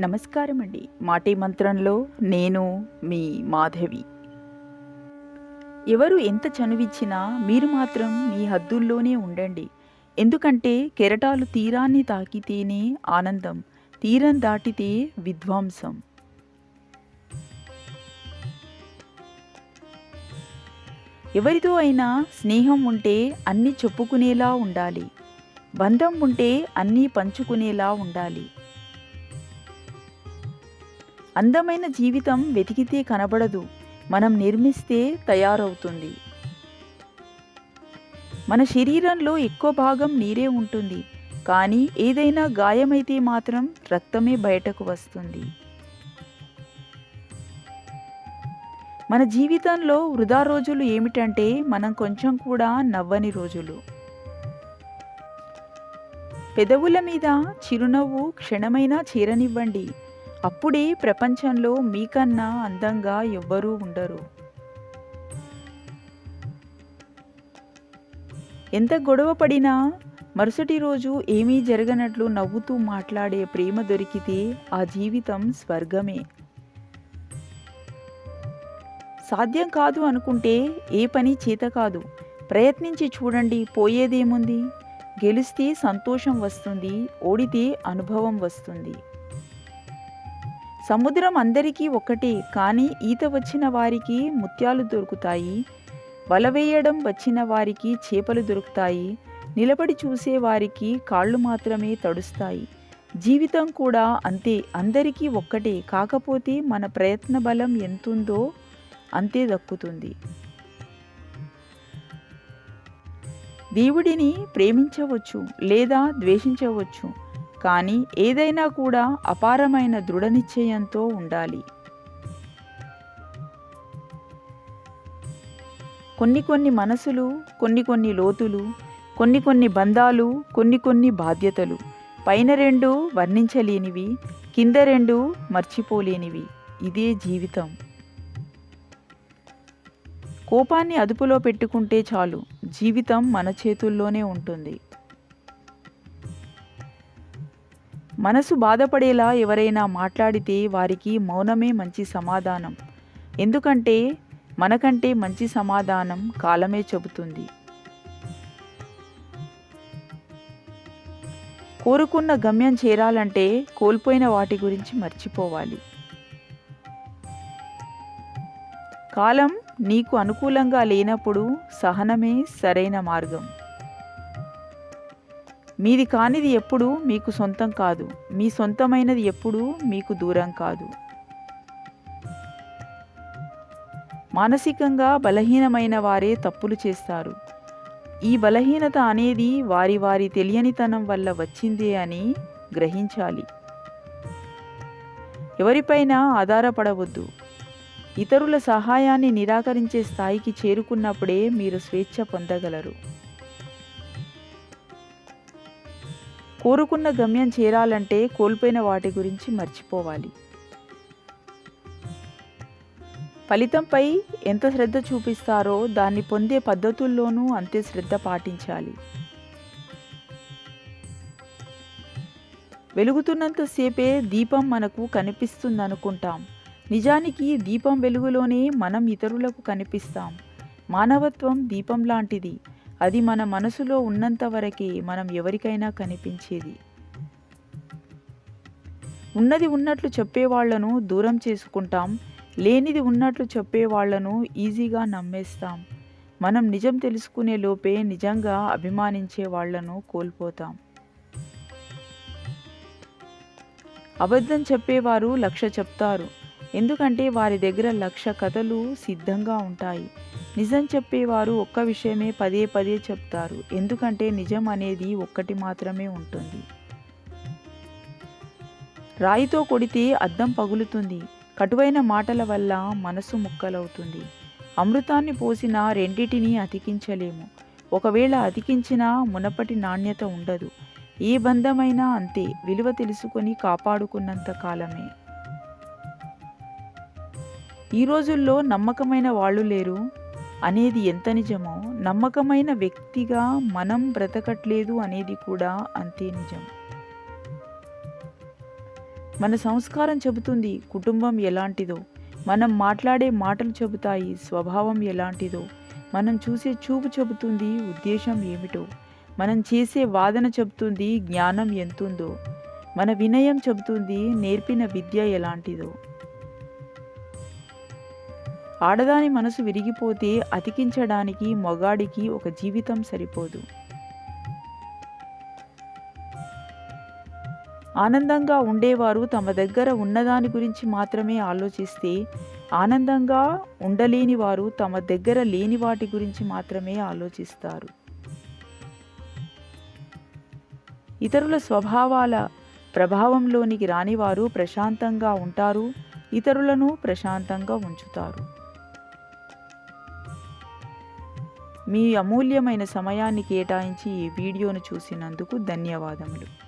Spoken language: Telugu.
నమస్కారం అండి. మాటే మంత్రంలో నేను మీ మాధవి. ఎవరు ఎంత చనువిచ్చినా మీరు మాత్రం మీ హద్దుల్లోనే ఉండండి. ఎందుకంటే కెరటాలు తీరాన్ని తాకితేనే ఆనందం, తీరం దాటితే విధ్వంసం. ఎవరితో అయినా స్నేహం ఉంటే అన్నీ చెప్పుకునేలా ఉండాలి. బంధం ఉంటే అన్నీ పంచుకునేలా ఉండాలి. అందమైన జీవితం వెతికితే కనబడదు, మనం నిర్మిస్తే తయారవుతుంది. మన శరీరంలో ఎక్కువ భాగం నీరే ఉంటుంది, కానీ ఏదైనా గాయమైతే మాత్రం రక్తమే బయటకు వస్తుంది. మన జీవితంలో వృధా రోజులు ఏమిటంటే మనం కొంచెం కూడా నవ్వని రోజులు. పెదవుల మీద చిరునవ్వు క్షణమైనా చేరనివ్వండి. అప్పుడే ప్రపంచంలో మీకన్నా అందంగా ఎవ్వరూ ఉండరు. ఎంత గొడవ పడినా మరుసటి రోజు ఏమీ జరగనట్లు నవ్వుతూ మాట్లాడే ప్రేమ దొరికితే ఆ జీవితం స్వర్గమే. సాధ్యం కాదు అనుకుంటే ఏ పని చేత కాదు. ప్రయత్నించి చూడండి, పోయేదేముంది? గెలిస్తే సంతోషం వస్తుంది, ఓడితే అనుభవం వస్తుంది. సముద్రం అందరికీ ఒక్కటే, కానీ ఈత వచ్చిన వారికి ముత్యాలు దొరుకుతాయి, వల వేయడం వచ్చిన వారికి చేపలు దొరుకుతాయి, నిలబడి చూసే వారికి కాళ్ళు మాత్రమే తడుస్తాయి. జీవితం కూడా అంతే, అందరికీ ఒక్కటే, కాకపోతే మన ప్రయత్న బలం ఎంతుందో అంతే దక్కుతుంది. దేవుడిని ప్రేమించవచ్చు లేదా ద్వేషించవచ్చు, కానీ ఏదైనా కూడా అపారమైన దృఢ నిశ్చయంతో ఉండాలి. కొన్ని మనసులు, కొన్ని లోతులు, కొన్ని బంధాలు, కొన్ని బాధ్యతలు. పైన రెండు వర్ణించలేనివి, కింద రెండు మర్చిపోలేనివి. ఇదే జీవితం. కోపాన్ని అదుపులో పెట్టుకుంటే చాలు, జీవితం మన చేతుల్లోనే ఉంటుంది. మనసు బాధపడేలా ఎవరైనా మాట్లాడితే వారికి మౌనమే మంచి సమాధానం. ఎందుకంటే మనకంటే మంచి సమాధానం కాలమే చెబుతుంది. కోరుకున్న గమ్యం చేరాలంటే కోల్పోయిన వాటి గురించి మర్చిపోవాలి. కాలం నీకు అనుకూలంగా లేనప్పుడు సహనమే సరైన మార్గం. మీది కానిది ఎప్పుడూ మీకు సొంతం కాదు, మీ సొంతమైనది ఎప్పుడూ మీకు దూరం కాదు. మానసికంగా బలహీనమైన వారే తప్పులు చేస్తారు. ఈ బలహీనత అనేది వారి తెలియనితనం వల్ల వచ్చిందే అని గ్రహించాలి. ఎవరిపైనా ఆధారపడవద్దు. ఇతరుల సహాయాన్ని నిరాకరించే స్థాయికి చేరుకున్నప్పుడే మీరు స్వేచ్ఛ పొందగలరు. కోరుకున్న గమ్యం చేరాలంటే కోల్పోయిన వాటి గురించి మర్చిపోవాలి. ఫలితంపై ఎంత శ్రద్ధ చూపిస్తారో దాన్ని పొందే పద్ధతుల్లోనూ అంతే శ్రద్ధ పాటించాలి. వెలుగుతున్నంతసేపే దీపం మనకు కనిపిస్తుందనుకుంటాం. నిజానికి దీపం వెలుగులోనే మనం ఇతరులకు కనిపిస్తాం. మానవత్వం దీపం లాంటిది. అది మన మనసులో ఉన్నంత వరకే మనం ఎవరికైనా కనిపించేది. ఉన్నది ఉన్నట్లు చెప్పేవాళ్లను దూరం చేసుకుంటాం, లేనిది ఉన్నట్లు చెప్పేవాళ్లను ఈజీగా నమ్మేస్తాం. మనం నిజం తెలుసుకునే లోపే నిజంగా అభిమానించే వాళ్లను కోల్పోతాం. అబద్ధం చెప్పేవారు 1,00,000 చెప్తారు, ఎందుకంటే వారి దగ్గర 1,00,000 కథలు సిద్ధంగా ఉంటాయి. నిజం చెప్పేవారు ఒక్క విషయమే పదే చెప్తారు, ఎందుకంటే నిజం అనేది ఒక్కటి మాత్రమే ఉంటుంది. రాయితో కొడితే అద్దం పగులుతుంది, కటువైన మాటల వల్ల మనసు ముక్కలవుతుంది. అమృతాన్ని పోసిన రెండిటిని అతికించలేము. ఒకవేళ అతికించినా మునపటి నాణ్యత ఉండదు. ఏ బంధమైనా అంతే, విలువ తెలుసుకొని కాపాడుకున్నంత కాలమే. ఈ రోజుల్లో నమ్మకమైన వాళ్ళు లేరు అనేది ఎంత నిజమో, నమ్మకమైన వ్యక్తిగా మనం బ్రతకట్లేదు అనేది కూడా అంతే నిజం. మన సంస్కారం చెబుతుంది కుటుంబం ఎలాంటిదో. మనం మాట్లాడే మాటలు చెబుతాయి స్వభావం ఎలాంటిదో. మనం చూసే చూపు చెబుతుంది ఉద్దేశం ఏమిటో. మనం చేసే వాదన చెబుతుంది జ్ఞానం ఎంతుందో. మన వినయం చెబుతుంది నేర్పిన విద్య ఎలాంటిదో. ఆడదాని మనసు విరిగిపోతే అతికించడానికి మొగాడికి ఒక జీవితం సరిపోదు. ఆనందంగా ఉండేవారు తమ దగ్గర ఉన్నదాని గురించి మాత్రమే ఆలోచిస్తే, ఆనందంగా ఉండలేని వారు తమ దగ్గర లేని వాటి గురించి మాత్రమే ఆలోచిస్తారు. ఇతరుల స్వభావాల ప్రభావంలోనికి రానివారు ప్రశాంతంగా ఉంటారు, ఇతరులను ప్రశాంతంగా ఉంచుతారు. మీ అమూల్యమైన సమయాన్ని కేటాయించి ఈ వీడియోను చూసినందుకు ధన్యవాదములు.